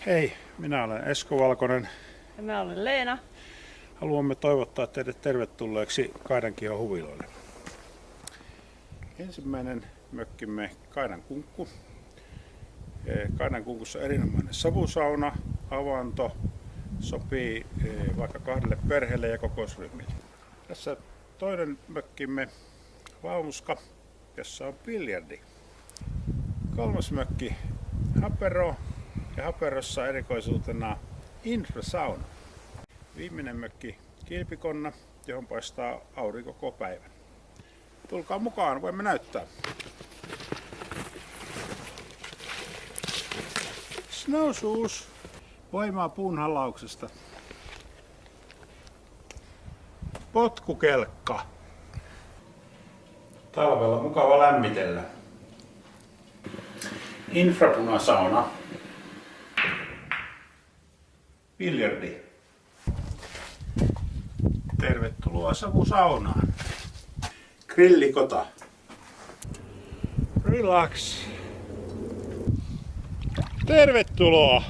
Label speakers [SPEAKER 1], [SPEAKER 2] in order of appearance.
[SPEAKER 1] Hei, minä olen Esko Valkonen.
[SPEAKER 2] Ja mä olen Leena.
[SPEAKER 1] Haluamme toivottaa teidät tervetulleeksi Kaidankihon huviloille. Ensimmäinen mökkimme Kaidankunkku. Kaidankunkussa erinomainen savusauna, avanto, sopii vaikka kahdelle perheelle ja kokousryhmille. Tässä toinen mökkimme Vaunuska, jossa on biljardi. Kolmas mökki Hapero ja Haperossa erikoisuutena infrasauna. Viimeinen mökki Kilpikonna, johon paistaa aurinko koko päivän. Tulkaa mukaan, voimme näyttää. Snowshoes. Voimaa puun halauksesta. Potkukelkka. Talvella mukava lämmitellä. Infrapunasauna. Biljardi. Tervetuloa savusaunaan. Grillikota. Relax. Tervetuloa.